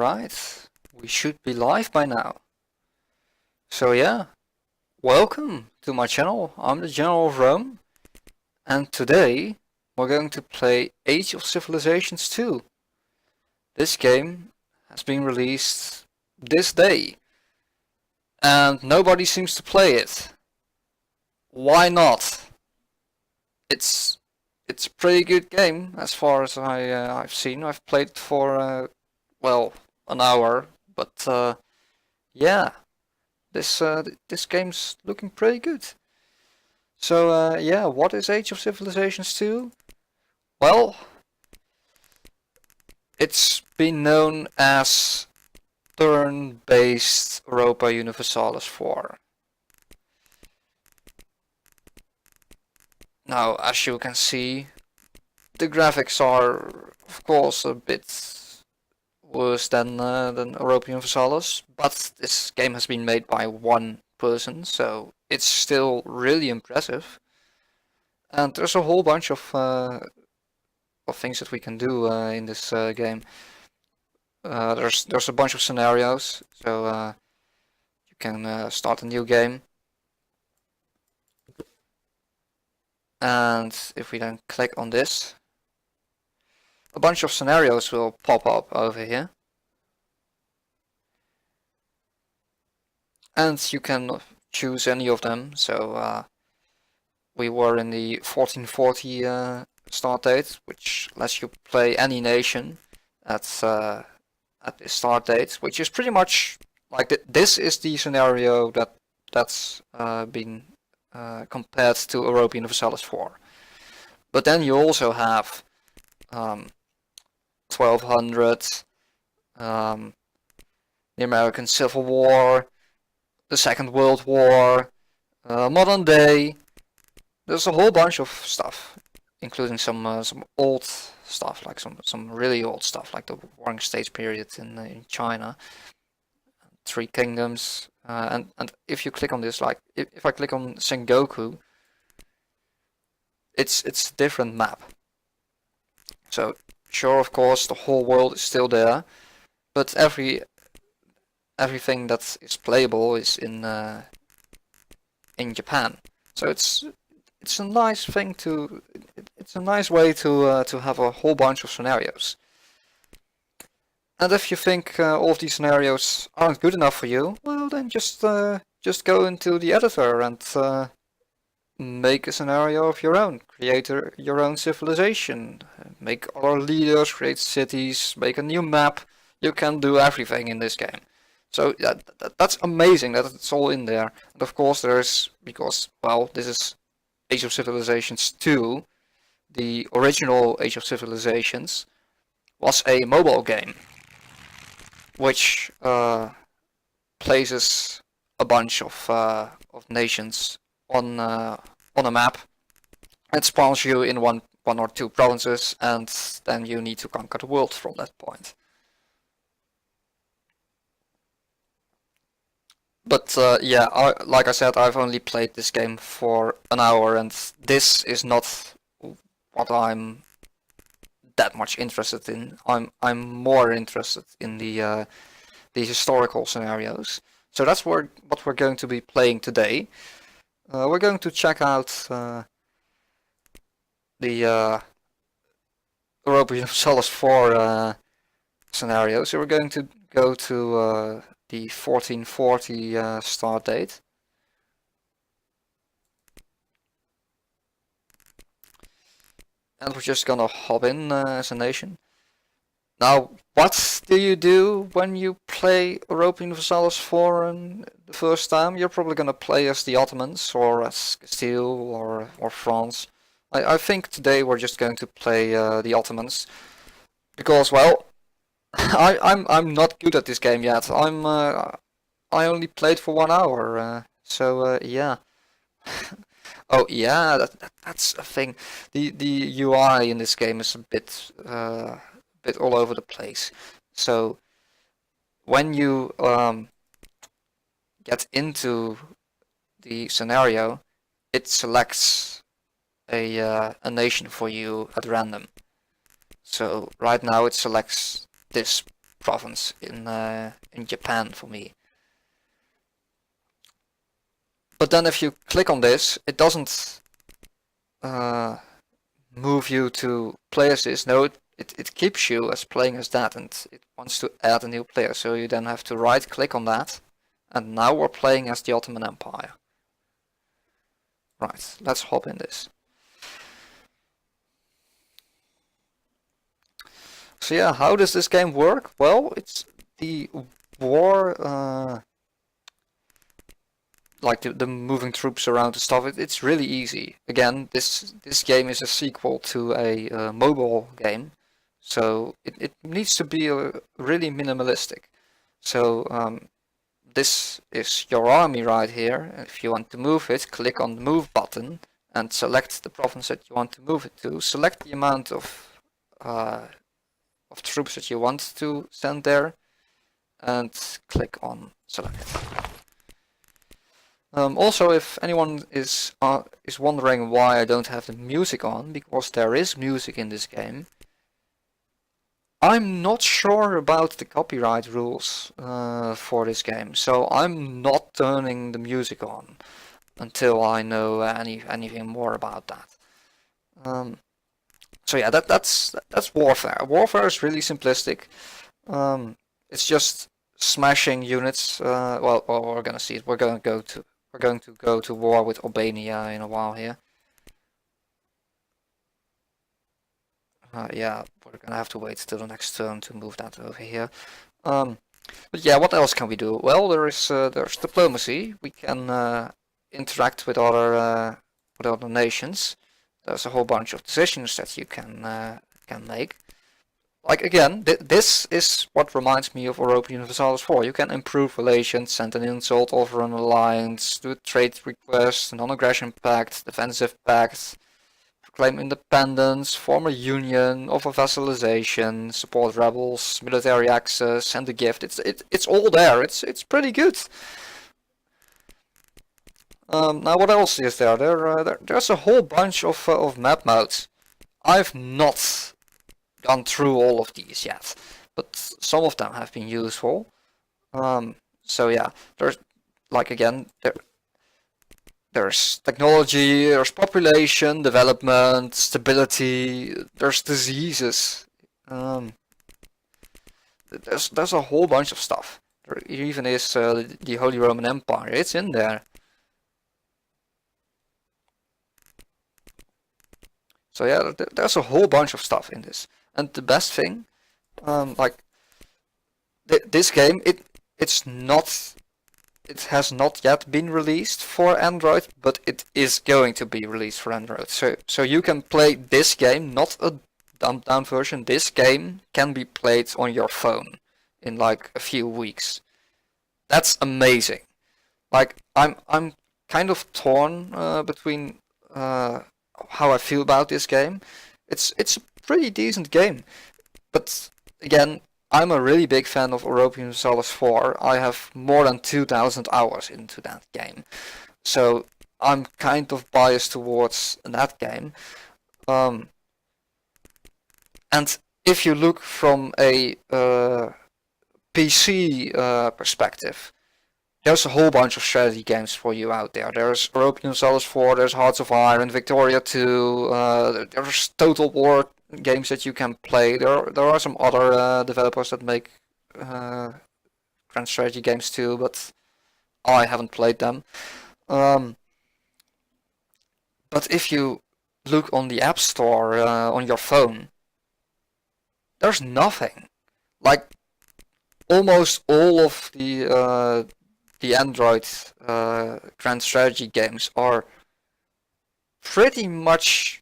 Alright, we should be live by now. So yeah, welcome to my channel. I'm the General of Rome, and today we're going to play Age of Civilizations 2. This game has been released this day, and nobody seems to play it. Why not? It's a pretty good game as far as I've seen. I've played it for well, an hour, but yeah, this game's looking pretty good. So yeah, what is Age of Civilizations 2? Well, it's been known as turn-based Europa Universalis 4. Now, as you can see, the graphics are, of course, a bit worse than Europa Universalis, but this game has been made by one person, so it's still really impressive. And there's a whole bunch of things that we can do in this game. There's a bunch of scenarios, so you can start a new game. And if we then click on this, a bunch of scenarios will pop up over here. And you can choose any of them. So we were in the 1440 start date, which lets you play any nation at the start date, which is pretty much like this is the scenario that's been compared to Europa Universalis 4. But then you also have 1200, the American Civil War, the Second World War, modern day. There's a whole bunch of stuff, including some old stuff, like some really old stuff, like the Warring States period in China, Three Kingdoms, and if you click on this, like if I click on Sengoku, it's a different map. So sure, of course, the whole world is still there, but everything that is playable is in Japan. So it's a nice thing to. It's a nice way to have a whole bunch of scenarios. And if you think all of these scenarios aren't good enough for you, well then just go into the editor and make a scenario of your own. Create your own civilization. Make other leaders. Create cities. Make a new map. You can do everything in this game. So that's amazing that it's all in there. And of course because, well, this is Age of Civilizations 2. The original Age of Civilizations was a mobile game, which places a bunch of nations on a map. It spawns you in one or two provinces, and then you need to conquer the world from that point. But yeah, like I said, I've only played this game for an hour, and this is not what I'm that much interested in. I'm more interested in the historical scenarios. So that's what we're going to be playing today. We're going to check out the Europa Universalis 4 scenario. So we're going to go to the 1440 start date. And we're just gonna hop in as a nation. Now, what do you do when you play Europa Universalis 4 the first time? You're probably gonna play as the Ottomans or as Castile or France. I think today we're just going to play the Ottomans because, well, I'm not good at this game yet. I only played for 1 hour, so yeah. Oh yeah, that's a thing. The UI in this game is a bit all over the place. So when you get into the scenario, it selects a nation for you at random. So right now it selects this province in Japan for me. But then if you click on this, it doesn't move you to places. No, it keeps you as playing as that, and it wants to add a new player. So you then have to right click on that, and now we're playing as the Ottoman Empire. Right, let's hop in this. So yeah, how does this game work? Well, it's the war, like the moving troops around and stuff. It's really easy. Again, this game is a sequel to a mobile game, so it needs to be really minimalistic. So this is your army right here. If you want to move it, click on the move button and select the province that you want to move it to. Select the amount of troops that you want to send there, and click on select. Also, if anyone is wondering why I don't have the music on, because there is music in this game. I'm not sure about the copyright rules for this game, so I'm not turning the music on until I know anything more about that. So yeah, that's Warfare. Warfare is really simplistic. It's just smashing units. Well, we're gonna see it. We're going to go to war with Albania in a while here. Yeah, we're gonna have to wait till the next turn to move that over here. But yeah, what else can we do? Well, there's diplomacy. We can interact with other nations. There's a whole bunch of decisions that you can make. Like again, this is what reminds me of Europa Universalis 4. You can improve relations, send an insult, offer an alliance, do a trade request, non-aggression pact, defensive pact, proclaim independence, form a union, offer vassalization, support rebels, military access, send a gift. It's all there. It's pretty good. Now what else is there? There's a whole bunch of map modes. I've not gone through all of these yet, but some of them have been useful. So yeah, there's like again there's technology, there's population, development, stability, there's diseases. There's a whole bunch of stuff. There even is the Holy Roman Empire. It's in there. So yeah, there's a whole bunch of stuff in this. And the best thing, like this game, it has not yet been released for Android, but it is going to be released for Android. So you can play this game, not a dumbed down version. This game can be played on your phone in like a few weeks. That's amazing. Like I'm kind of torn between how I feel about this game. It's a pretty decent game, but again, I'm a really big fan of Europa Universalis 4. I have more than 2,000 hours into that game, so I'm kind of biased towards that game. And if you look from a PC perspective, there's a whole bunch of strategy games for you out there. There's Europa Universalis 4, there's Hearts of Iron, Victoria 2, there's Total War games that you can play. There are some other developers that make grand strategy games too, but I haven't played them. But if you look on the App Store on your phone, there's nothing. Like almost all of the Android grand strategy games are pretty much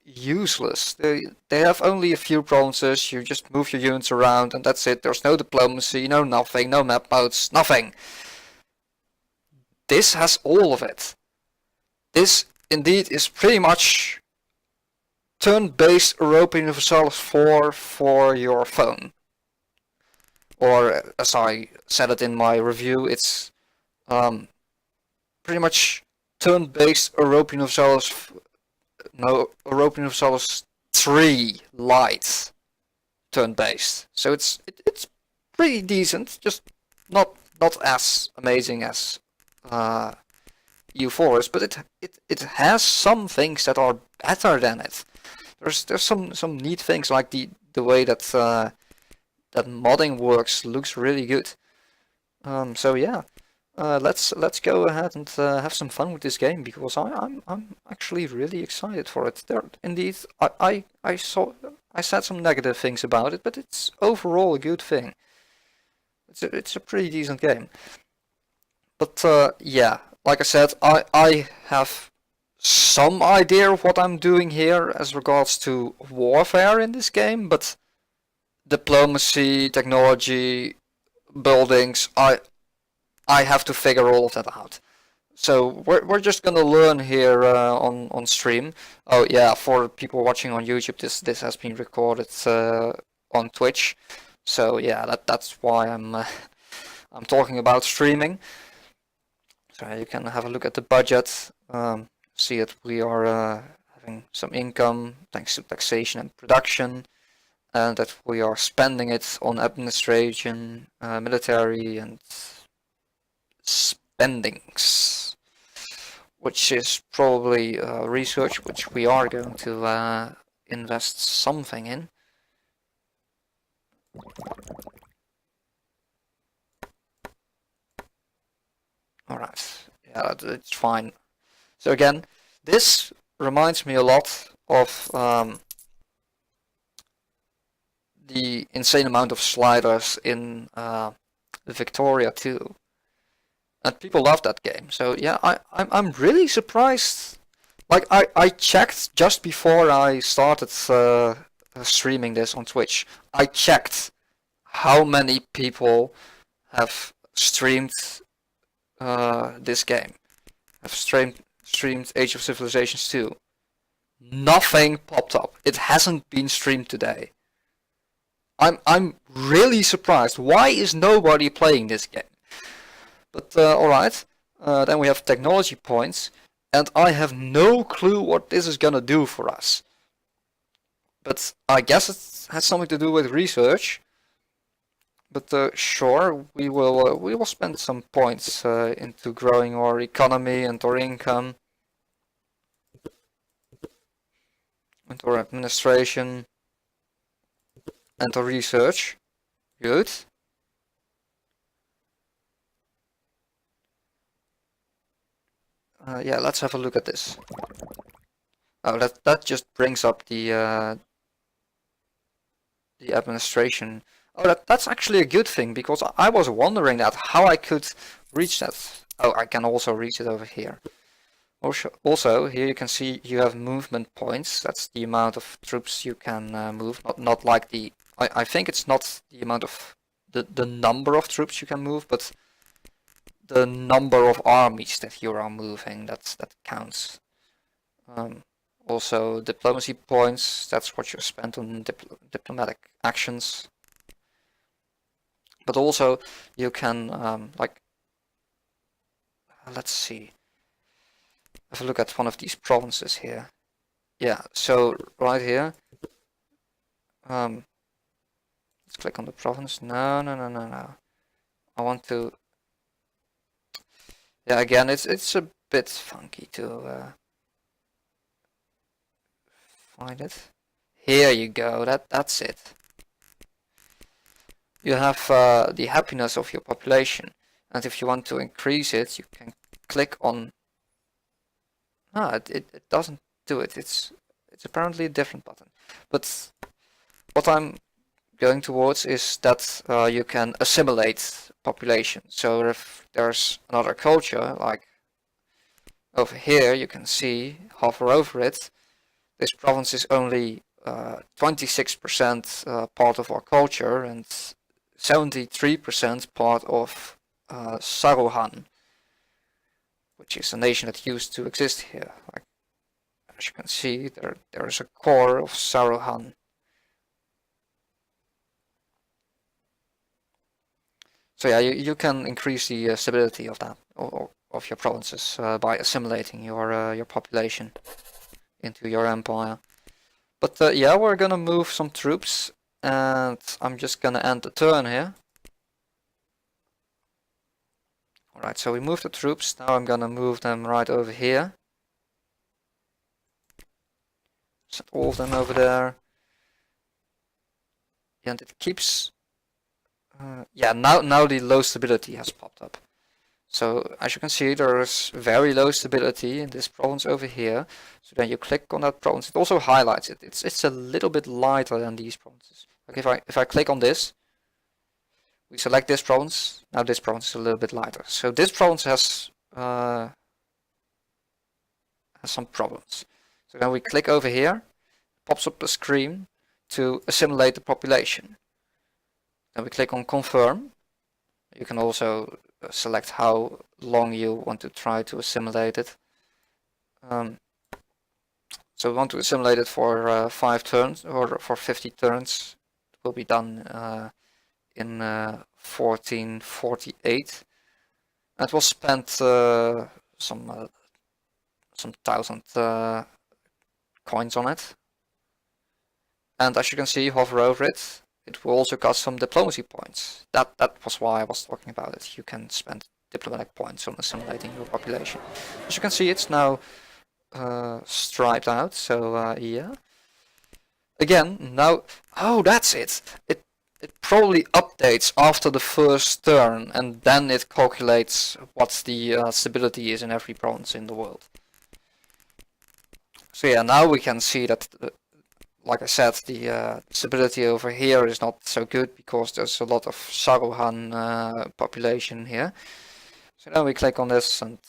useless. They have only a few provinces. You just move your units around and that's it. There's no diplomacy, no nothing, no map modes, nothing. This has all of it. This indeed is pretty much turn-based Europa Universalis 4 for your phone. Or as I said it in my review, it's pretty much turn-based Europa Universalis 3 light turn-based. So it's pretty decent, just not as amazing as EU4 is, but it has some things that are better than it. There's some neat things like the way that that modding works looks really good. So yeah, let's go ahead and have some fun with this game, because I'm actually really excited for it. There, indeed, I said some negative things about it, but it's overall a good thing. It's a pretty decent game. But yeah, like I said, I have some idea of what I'm doing here as regards to warfare in this game, but diplomacy, technology, buildings, I have to figure all of that out. So we're just gonna learn here on stream. Oh yeah, for people watching on YouTube, this has been recorded on Twitch. So yeah, that's why I'm talking about streaming. So you can have a look at the budget. See that we are having some income thanks to taxation and production, and that we are spending it on administration, military, and spendings, which is probably research, which we are going to invest something in. Alright, yeah, it's fine. So again, this reminds me a lot of the insane amount of sliders in Victoria 2. And people love that game. So yeah, I'm really surprised. Like I checked just before I started streaming this on Twitch. I checked how many people have streamed this game. Have streamed Age of Civilizations 2. Nothing popped up. It hasn't been streamed today. I'm really surprised. Why is nobody playing this game? But alright, then we have technology points, and I have no clue what this is gonna do for us. But I guess it has something to do with research. But sure, we will spend some points into growing our economy and our income, and our administration, and our research. Good. Yeah, let's have a look at this. Oh, that just brings up the administration. Oh, that's actually a good thing, because I was wondering that how I could reach that. Oh, I can also reach it over here. Also, here you can see you have movement points. That's the amount of troops you can move. Not like the. I think it's not the amount of the number of troops you can move, but the number of armies that you are moving. That counts. Also, diplomacy points. That's what you spent on diplomatic actions. But also, you can like. Let's see. Have a look at one of these provinces here. Yeah, so right here. Let's click on the province. No. I want to. Yeah, again, it's a bit funky to find it. Here you go. That's it. You have the happiness of your population, and if you want to increase it, you can click on. It doesn't do it. It's apparently a different button. But what I'm going towards is that you can assimilate population. So if there's another culture, like over here, you can see, hover over it, this province is only 26% part of our culture and 73% part of Saruhan, which is a nation that used to exist here. Like, as you can see, there is a core of Saruhan. So yeah, you can increase the stability of that of your provinces by assimilating your population into your empire. But yeah, we're gonna move some troops, and I'm just gonna end the turn here. Alright, so we moved the troops. Now I'm gonna move them right over here. Set all of them over there. And it keeps... yeah, now the low stability has popped up. So as you can see, there is very low stability in this province over here. So then you click on that province. It also highlights it. It's a little bit lighter than these provinces. Like if I click on this, we select this province. Now this province is a little bit lighter. So this province has some problems. So then we click over here. Pops up a screen to assimilate the population. Then we click on confirm. You can also select how long you want to try to assimilate it. So we want to assimilate it for 5 turns or for 50 turns. It will be done in 1448. And it will spend some thousand coins on it. And as you can see, hover over it. It will also cost some diplomacy points. That was why I was talking about it. You can spend diplomatic points on assimilating your population. As you can see, it's now striped out. So yeah. Again, now, oh, that's it. It probably updates after the first turn, and then it calculates what the stability is in every province in the world. So yeah, now we can see that. Like I said, the stability over here is not so good because there's a lot of Saruhan population here. So then we click on this and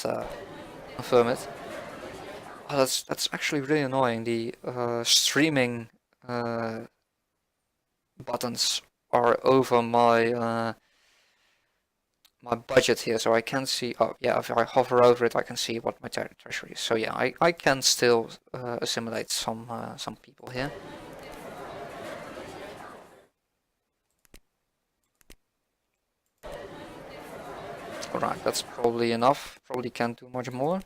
confirm it. Oh, that's actually really annoying. The streaming buttons are over my my budget here, so I can see. Oh yeah, if I hover over it, I can see what my treasury is. So yeah, I can still assimilate some people here. Alright, that's probably enough. Probably can't do much more.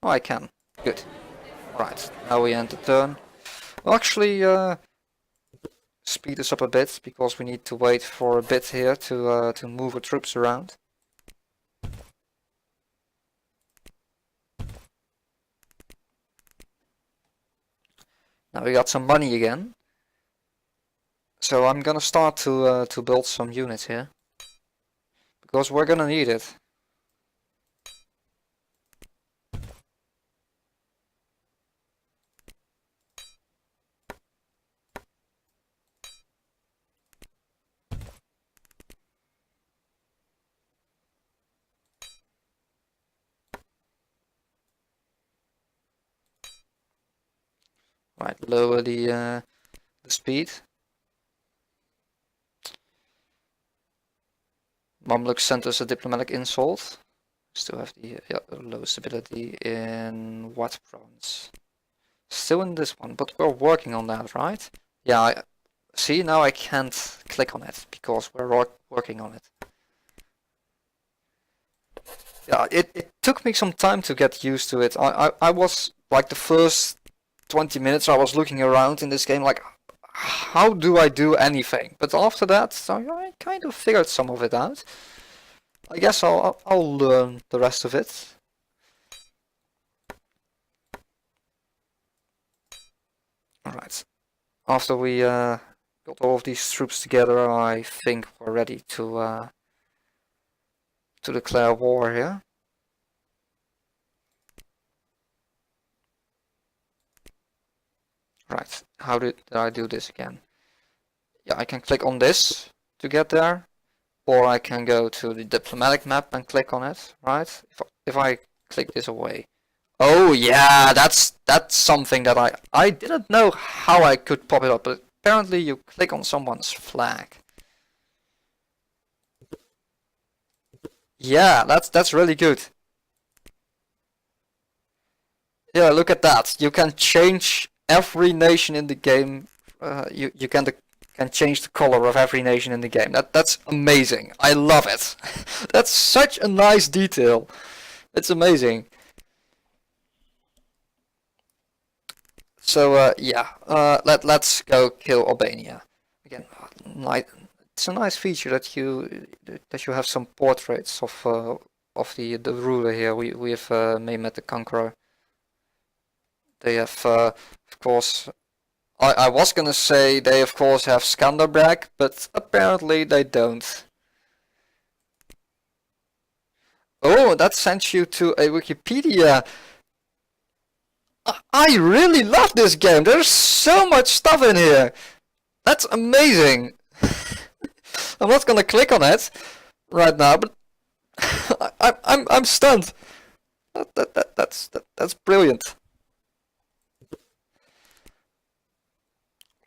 Oh, I can. Good. Right, now we end the turn. Well, actually, speed this up a bit because we need to wait for a bit here to move our troops around. Now we got some money again, so I'm gonna start to build some units here because we're gonna need it. Right, lower the speed. Mamluk sent us a diplomatic insult. Still have the low stability in what province? Still in this one, but we're working on that, right? Yeah, see, now I can't click on it because we're working on it. Yeah, it took me some time to get used to it. I was like the first 20 minutes I was looking around in this game like, how do I do anything? But after that, so I kind of figured some of it out. I guess I'll learn the rest of it. Alright, after we got all of these troops together, I think we're ready to declare war here. Right, how did I do this again? Yeah, I can click on this to get there, or I can go to the diplomatic map and click on it, right? If I click this away. Oh yeah, that's something that I didn't know how I could pop it up, but apparently you click on someone's flag. Yeah, that's really good. Yeah, look at that. You can change every nation in the game. You can change the color of every nation in the game. That's amazing. I love it. That's such a nice detail. It's amazing. So yeah, let's go kill Albania again. It's a nice feature that you have some portraits of the ruler here. We have Mehmet the Conqueror. They have of course. I was gonna say they of course have Skanderbeg, but apparently they don't. Oh, that sent you to a Wikipedia. I really love this game. There's so much stuff in here. That's amazing. I'm not gonna click on it right now, but I'm stunned. That's brilliant.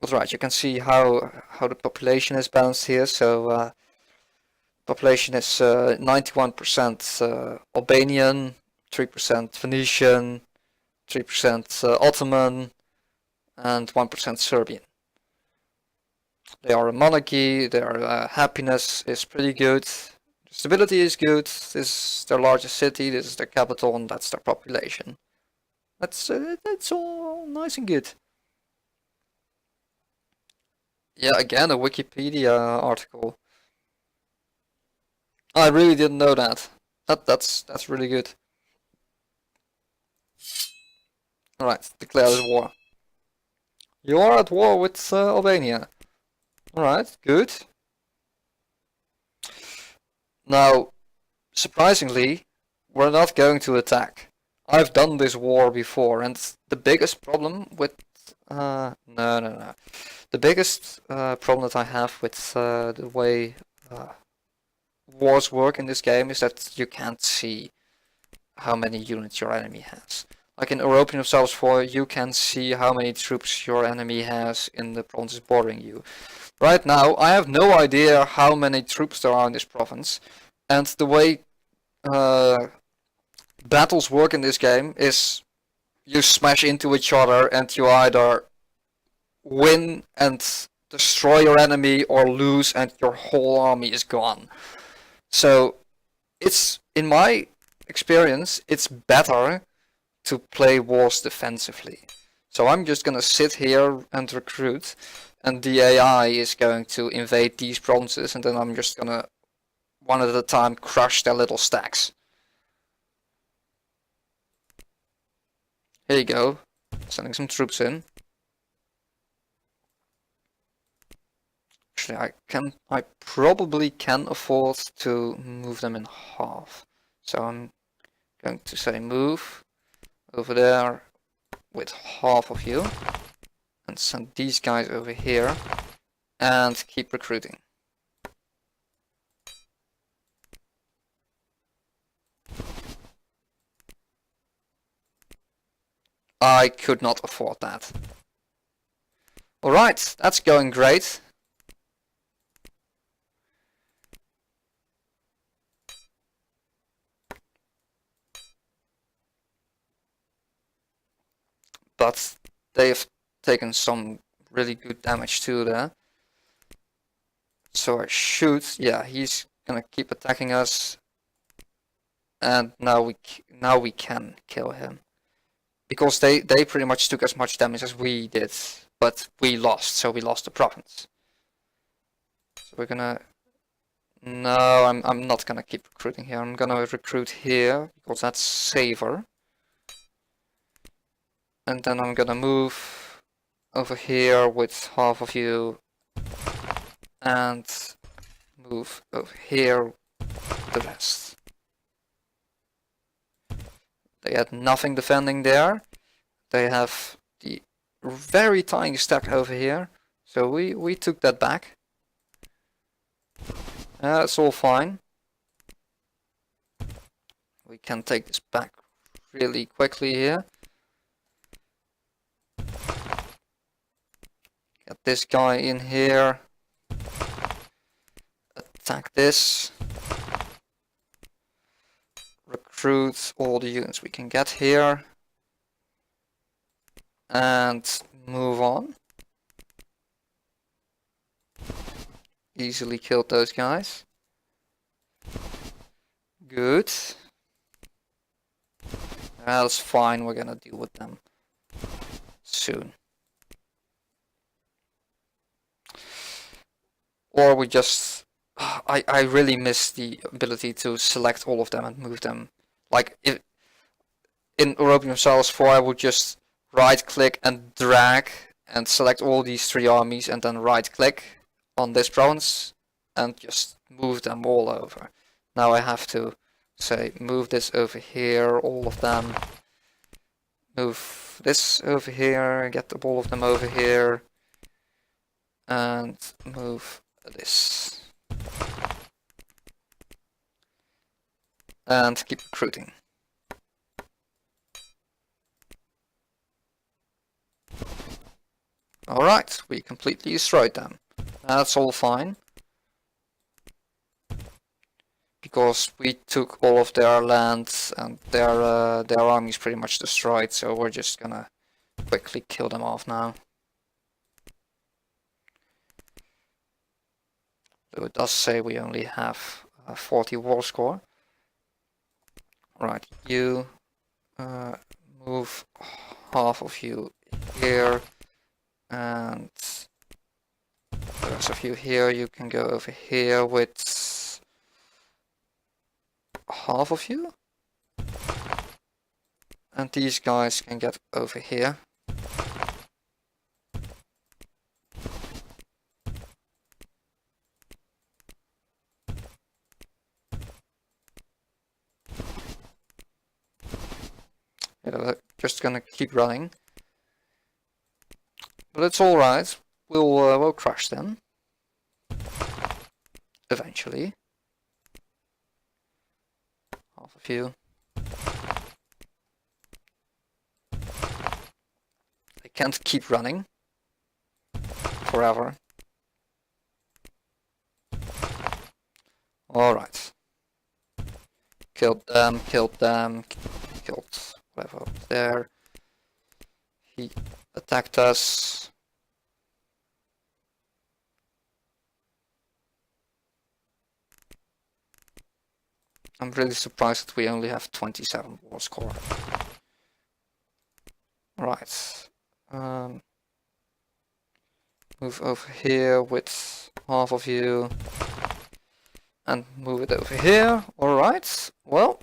That's right. You can see how the population is balanced here. So population is 91% Albanian, 3% Venetian, 3% Ottoman, and 1% Serbian. They are a monarchy. Their happiness is pretty good. Stability is good. This is their largest city. This is their capital, and that's their population. That's all nice and good. Yeah, again a Wikipedia article. I really didn't know that. That's really good. All right, declare this war. You are at war with Albania. All right, good. Now, surprisingly, we're not going to attack. I've done this war before, and the biggest problem with no. The biggest problem that I have with the way wars work in this game is that you can't see how many units your enemy has. Like in Europa Universalis 4, you can see how many troops your enemy has in the provinces bordering you. Right now, I have no idea how many troops there are in this province, and the way battles work in this game is you smash into each other and you either win and destroy your enemy or lose and your whole army is gone. So it's, in my experience, it's better to play wars defensively. So I'm just gonna sit here and recruit, and the AI is going to invade these provinces, and then I'm just gonna one at a time crush their little stacks. Here you go, sending some troops in. Actually, I probably can afford to move them in half. So I'm going to say move over there with half of you and send these guys over here and keep recruiting. I could not afford that. Alright, that's going great. But they've taken some really good damage too there. So I shoot, yeah, he's gonna keep attacking us. And now we can kill him. Because they pretty much took as much damage as we did, but we lost, so we lost the province. So we're gonna... No, I'm not gonna keep recruiting here. I'm gonna recruit here, because that's safer. And then I'm gonna move over here with half of you and move over here the rest. They had nothing defending there. They have the very tiny stack over here, so we took that back. That's all fine. We can take this back really quickly here. Get this guy in here. Attack this. Recruit all the units we can get here. And move on. Easily killed those guys. Good. That's fine, we're gonna deal with them soon. Or we just... I really miss the ability to select all of them and move them. Like if in Europa Universalis 4 I would just right click and drag and select all these 3 armies and then right click on this province and just move them all over. Now I have to say move this over here, all of them. Move this over here, get all of them over here. And move this. And keep recruiting. Alright, we completely destroyed them. That's all fine. Because we took all of their lands and their army's pretty much destroyed, so we're just gonna quickly kill them off now. Though it does say we only have 40 war score. Right, you move half of you here, and the rest of you here. You can go over here with half of you, and these guys can get over here. Yeah, just gonna keep running, but it's all right. We'll crush them eventually. Half of you. They can't keep running forever. All right. Killed them. Killed them. Killed whatever was there. He attacked us. I'm really surprised that we only have 27 war score. Right. Move over here with half of you. And move it over here. Alright. Well.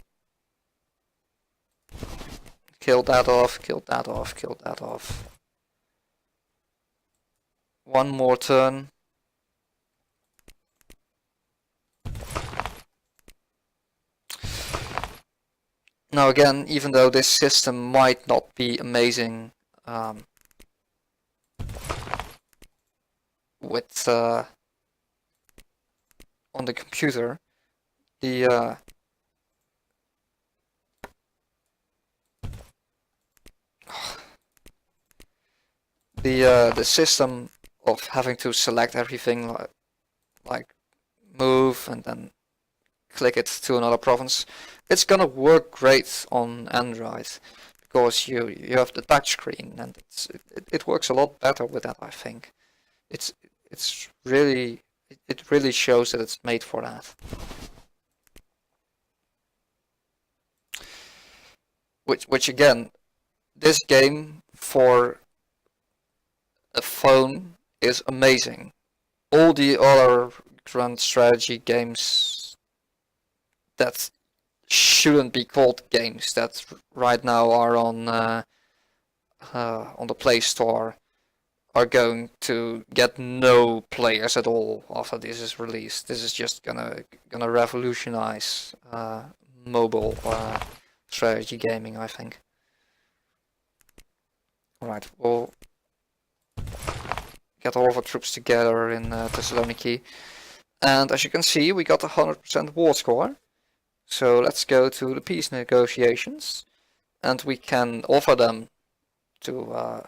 Kill that off, kill that off, kill that off. One more turn. Now again, even though this system might not be amazing with on the computer, the system of having to select everything like move and then click it to another province, it's gonna work great on Android because you have the touch screen, and it works a lot better with that. I think it really shows that it's made for that. Which again, this game for a phone is amazing. All the other grand strategy games that shouldn't be called games that right now are on the Play Store are going to get no players at all after this is released. This is just gonna revolutionize mobile strategy gaming, I think. Alright, we'll get all of our troops together in Thessaloniki, and as you can see, we got 100% war score. So let's go to the peace negotiations, and we can offer them to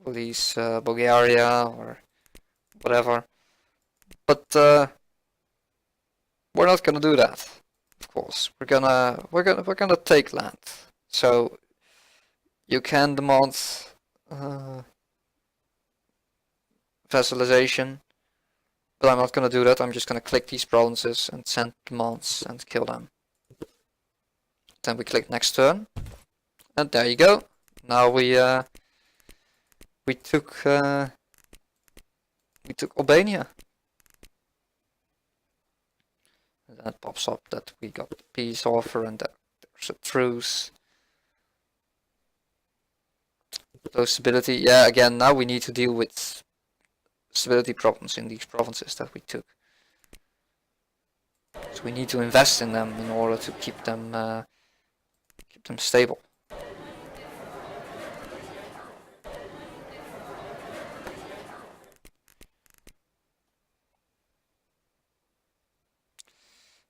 release Bulgaria or whatever. But we're not gonna do that. Of course, we're gonna take land. So you can demand vassalization. But I'm not gonna do that. I'm just gonna click these provinces and send demands and kill them. Then we click next turn, and there you go. Now we took Albania. And then it pops up that we got the peace offer and that there's a truce. Low stability. Yeah, again, now we need to deal with stability problems in these provinces that we took. So we need to invest in them in order to keep them stable.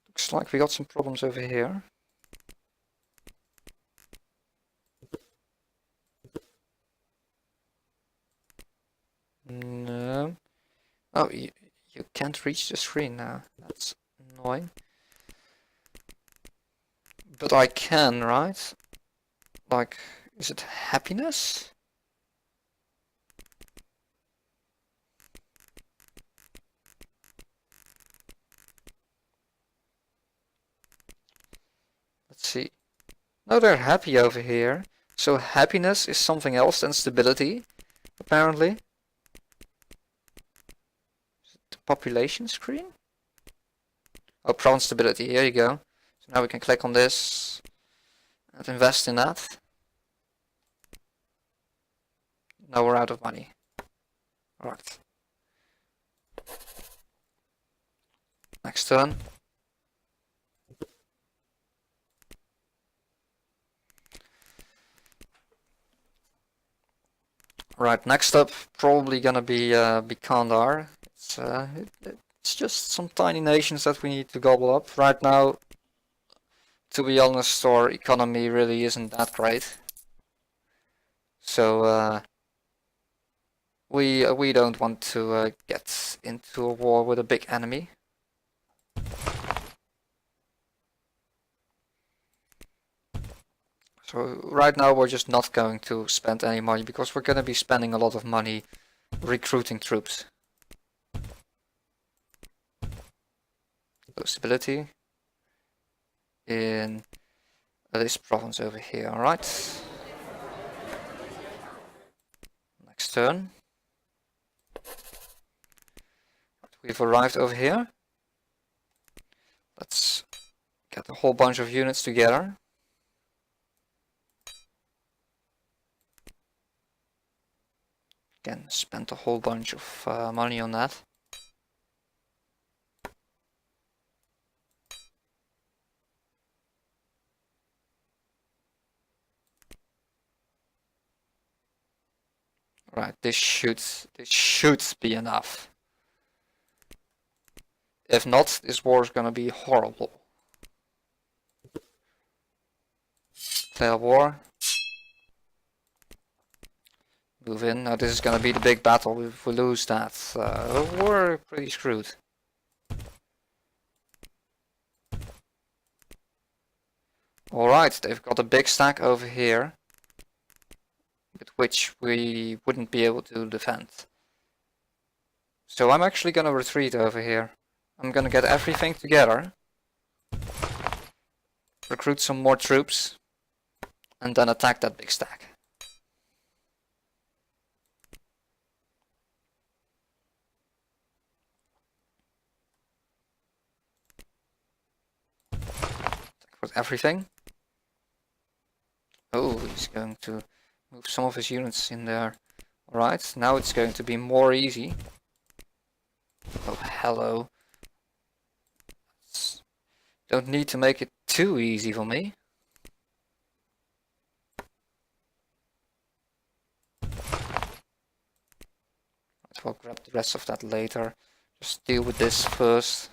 Looks like we got some problems over here. No. Oh, you can't reach the screen now. That's annoying. But I can, right? Like, is it happiness? Let's see. No, they're happy over here. So happiness is something else than stability, apparently. The population screen? Oh, province stability, here you go. So now we can click on this and invest in that. Now we're out of money. Alright. Next turn. Right, next up, probably gonna be Kandahar. It's just some tiny nations that we need to gobble up. Right now, to be honest, our economy really isn't that great. So we don't want to get into a war with a big enemy. So right now we're just not going to spend any money because we're going to be spending a lot of money recruiting troops. Low stability in this province over here, alright. Next turn. We've arrived over here. Let's get a whole bunch of units together. Again, spent a whole bunch of money on that. Right, this should be enough. If not, this war is gonna be horrible. Fair war. Move in. Now this is gonna be the big battle. If we lose that, we're pretty screwed. Alright, they've got a big stack over here, with which we wouldn't be able to defend. So I'm actually gonna retreat over here. I'm gonna get everything together, recruit some more troops, and then attack that big stack. With everything. Oh, he's going to move some of his units in there. Alright, now it's going to be more easy. Oh, hello. Don't need to make it too easy for me. I'll grab the rest of that later. Just deal with this first.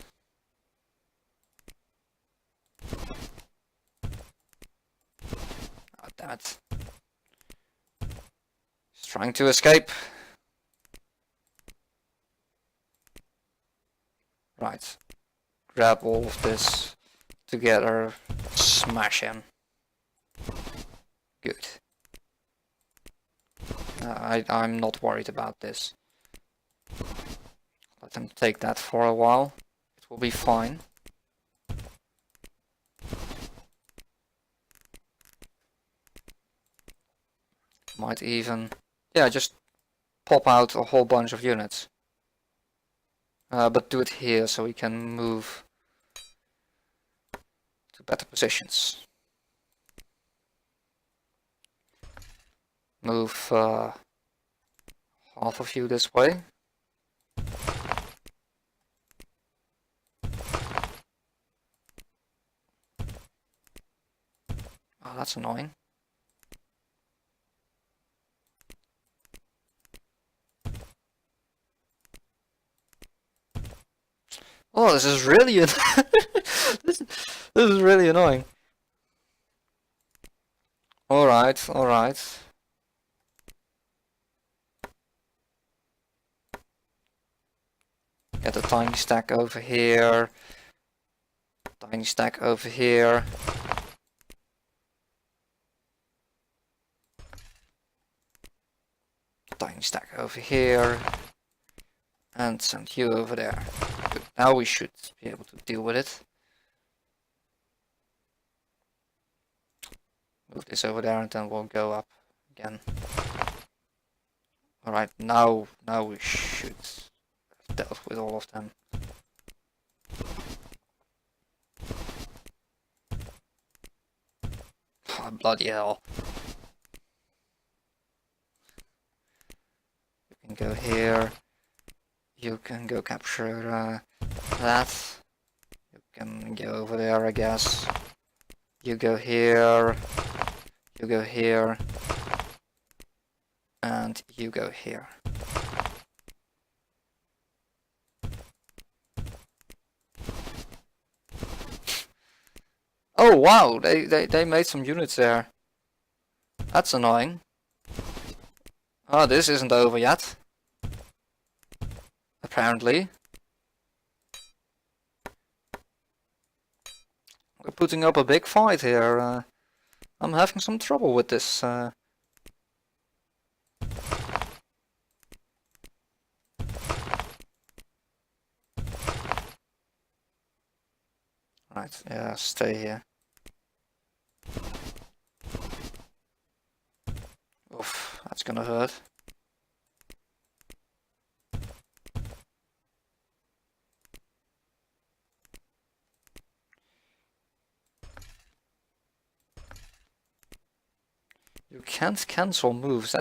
Oh, damn it. He's trying to escape. Right. Grab all of this together. Smash him. Good. I'm not worried about this. Let them take that for a while. It will be fine. Might even, yeah, just pop out a whole bunch of units. But do it here so we can move to better positions. Move half of you this way. Oh, that's annoying. Oh, this is really this is really annoying. Alright, alright. Get a tiny stack over here. Tiny stack over here. Tiny stack over here. And send you over there. Good. Now we should be able to deal with it. Move this over there and then we'll go up again. Alright, now we should have dealt with all of them. Oh, bloody hell. You can go here. You can go capture that. You can go over there, I guess. You go here. You go here. And you go here. Oh wow, they made some units there. That's annoying. Oh, this isn't over yet. Apparently. We're putting up a big fight here. I'm having some trouble with this. Right, yeah, stay here. Oof, that's gonna hurt. You can't cancel moves.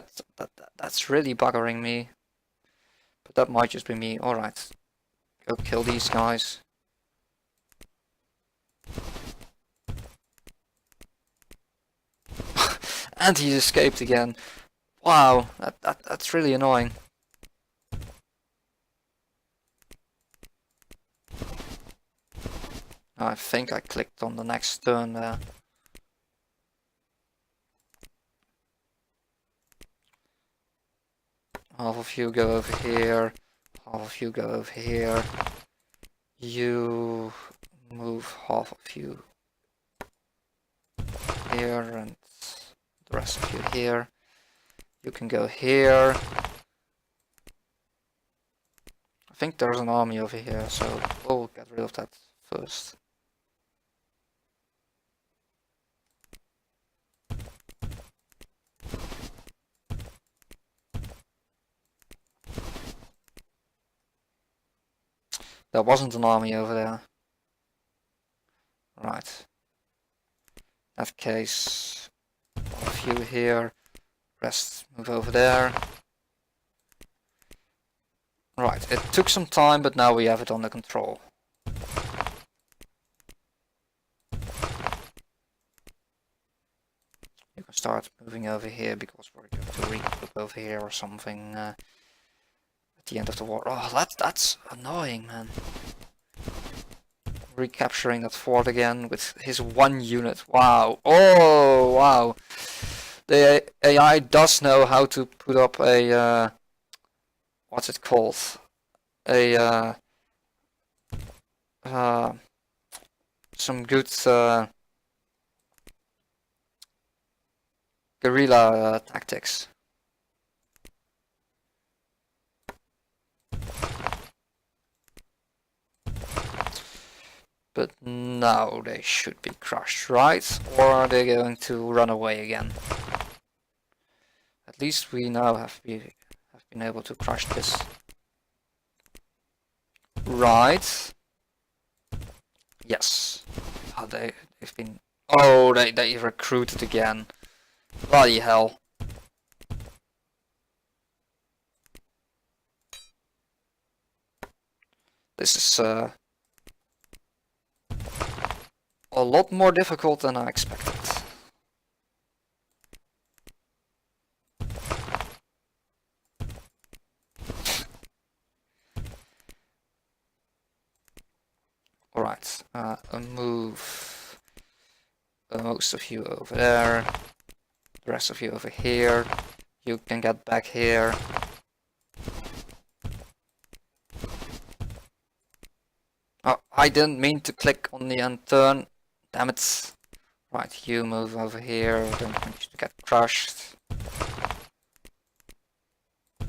That's really buggering me. But that might just be me. Alright. Go kill these guys. And he escaped again. Wow, that's really annoying. I think I clicked on the next turn there. Half of you go over here. Half of you go over here. You move half of you here and the rest of you here. You can go here. I think there's an army over here, so we'll get rid of that first. There wasn't an army over there. Right. In that case, a few here, rest move over there. Right, it took some time, but now we have it under control. You can start moving over here because we're going to regroup over here or something at the end of the war. Oh, that's annoying, man. Recapturing that fort again with his one unit. Wow. Oh, wow. The AI does know how to put up a what's it called? Some good guerrilla tactics. But now they should be crushed, right? Or are they going to run away again? At least we now have been able to crush this. Right. Yes. Oh, they've been. Oh, they recruited again. Bloody hell. This is a lot more difficult than I expected. Alright, move most of you over there, the rest of you over here. You can get back here. Oh, I didn't mean to click on the end turn. Damn it. Right, you move over here. I don't want you to get crushed. You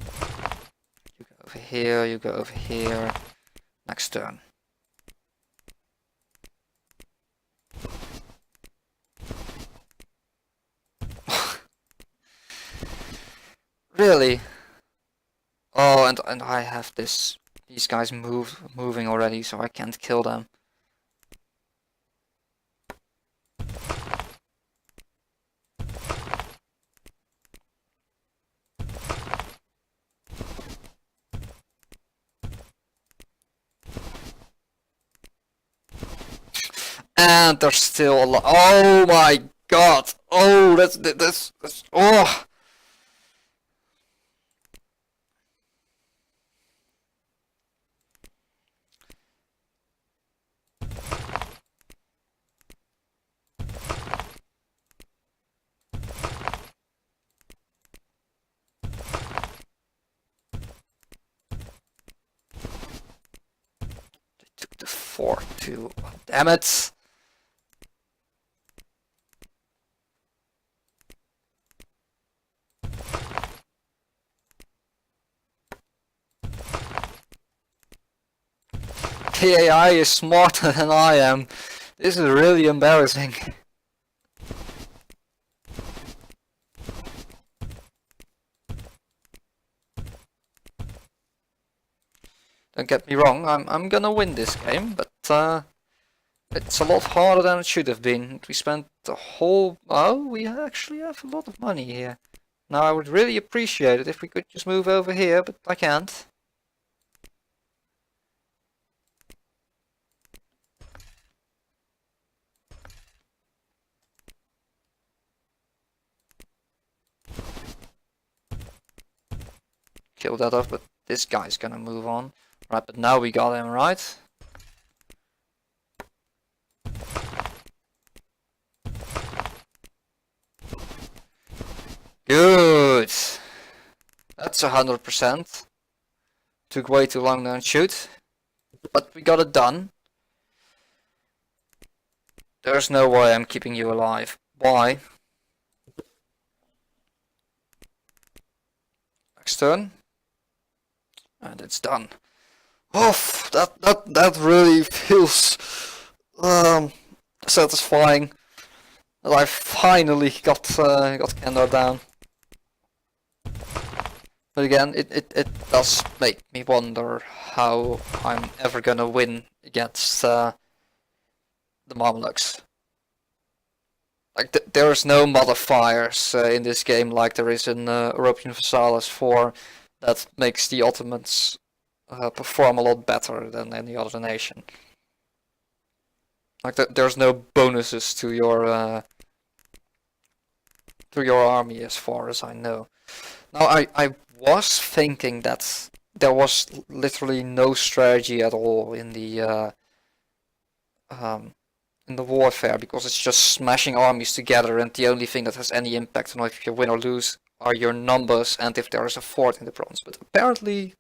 go over here, you go over here. Next turn. Really? Oh, and I have these guys moving already, so I can't kill them. And there's still a lot. Oh my god! Oh, that's oh. They took the fort too. Damn it! The AI is smarter than I am. This is really embarrassing. Don't get me wrong, I'm gonna win this game, but it's a lot harder than it should have been. We spent the whole... Oh, we actually have a lot of money here. Now I would really appreciate it if we could just move over here, but I can't. Kill that off, but this guy's gonna move on. Right, but now we got him, right? Good! That's 100%. Took way too long to shoot. But we got it done. There's no way I'm keeping you alive. Why? Next turn. And it's done. Oh, that really feels satisfying. That I finally got Kendar down. But again, it does make me wonder how I'm ever gonna win against the Mamluks. Like there's no modifiers in this game like there is in Europa Universalis 4 that makes the Ottomans perform a lot better than any other nation. Like there's no bonuses to your army as far as I know. Now I was thinking that there was literally no strategy at all in the warfare, because it's just smashing armies together, and the only thing that has any impact on if you win or lose are your numbers and if there is a fort in the province. But apparently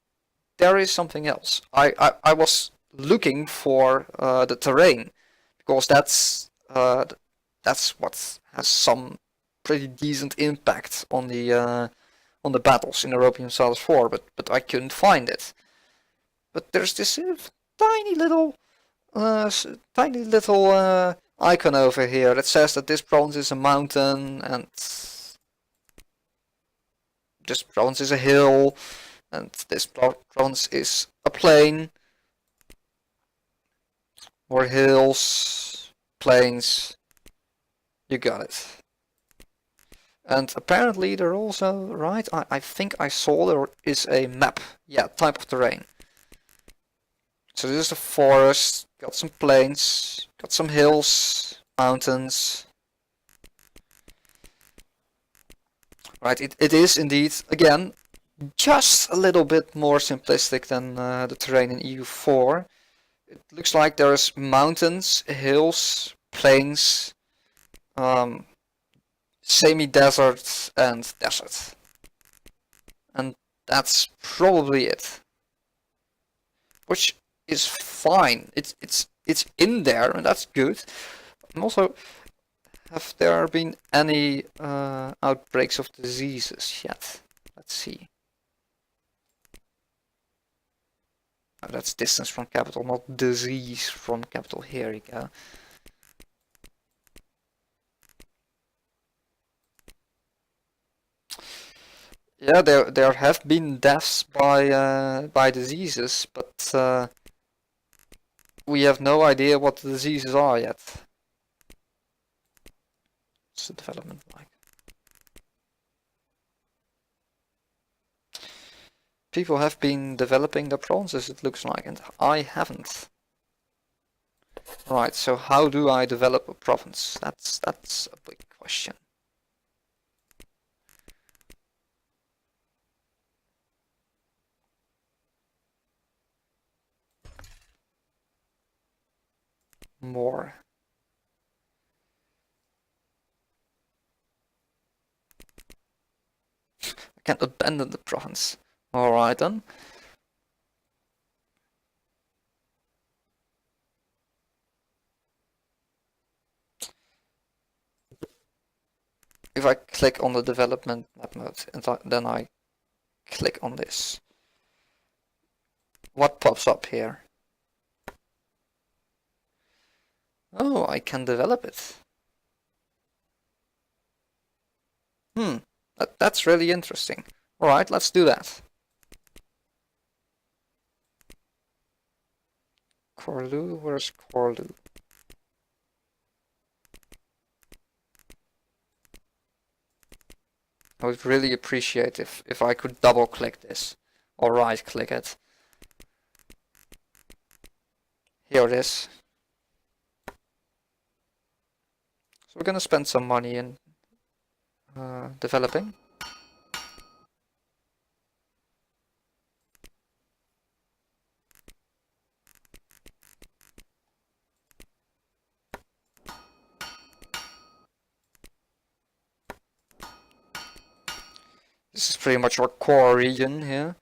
there is something else. I was looking for the terrain, because that's what has some pretty decent impact on the battles in Europa Universalis 4, but I couldn't find it. But there's this tiny little icon over here that says that this province is a mountain and this province is a hill and this province is a plain or hills. plains, you got it. And apparently they're also, right, I think I saw there is a map. Yeah, type of terrain. So this is the forest, got some plains, got some hills, mountains. Right, it is indeed, again, just a little bit more simplistic than the terrain in EU4. It looks like there's mountains, hills, plains, semi-desert and desert. And that's probably it. Which is fine. It's in there and that's good. And also, have there been any outbreaks of diseases yet? Let's see. Oh, that's distance from capital, not disease from capital. Here you go. Yeah, there have been deaths by diseases, but we have no idea what the diseases are yet. What's the development like? People have been developing their provinces, it looks like, and I haven't. Right, so how do I develop a province? That's a big question. More. I can't abandon the province. Alright then. If I click on the development map mode and then I click on this, what pops up here? Oh, I can develop it. That's really interesting. Alright, let's do that. Corlu, where's Corlu? I would really appreciate if I could double click this or right click it. Here it is. So we're gonna spend some money in developing. This is pretty much our core region here.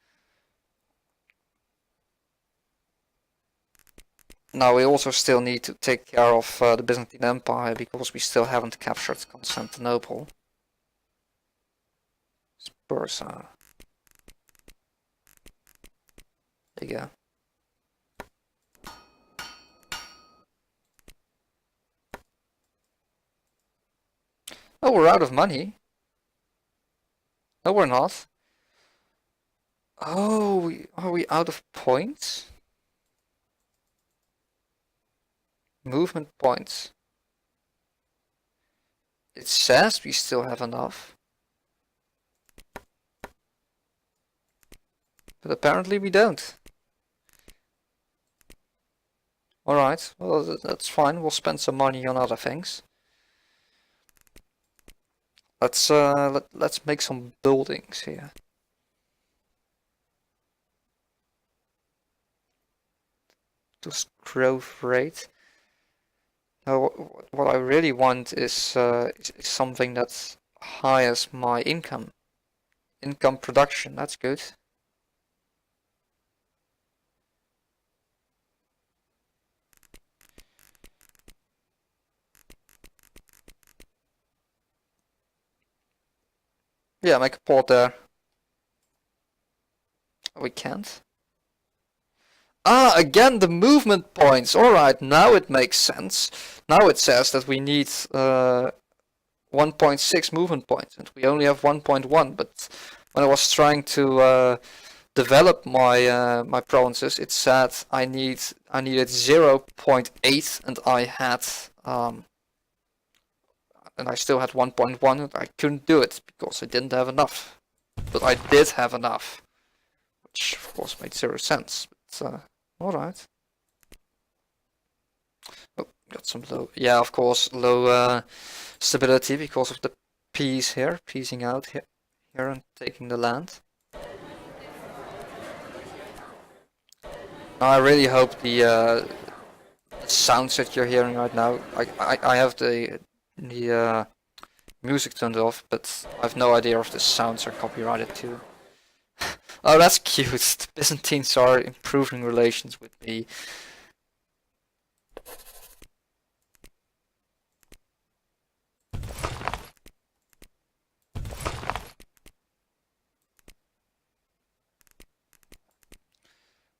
Now we also still need to take care of the Byzantine Empire because we still haven't captured Constantinople. Bursa. There you go. Oh, we're out of money. No, we're not. Oh, are we out of points? Movement points. It says we still have enough. But apparently we don't. Alright, well that's fine, we'll spend some money on other things. Let's make some buildings here. Just growth rate. Now, what I really want is something that's high as my income. Income production, that's good. Yeah, make a port there. We can't. Ah, again the movement points. Alright, now it makes sense. Now it says that we need 1.6 movement points and we only have 1.1, but when I was trying to develop my my provinces, it said I needed 0.8 and I had Um, and I still had 1.1 and I couldn't do it because I didn't have enough. But I did have enough, which of course made zero sense. But alright. Oh, got some low. Yeah, of course, low stability because of the peas here, piecing out here and taking the land. Now I really hope the sounds that you're hearing right now. I have the music turned off, but I have no idea if the sounds are copyrighted too. Oh, that's cute. The Byzantines are improving relations with me.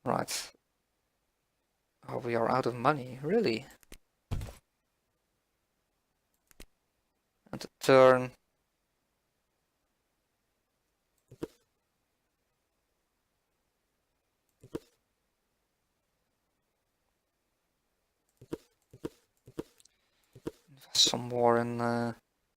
Right. Oh, we are out of money, really? And the turn. Some more in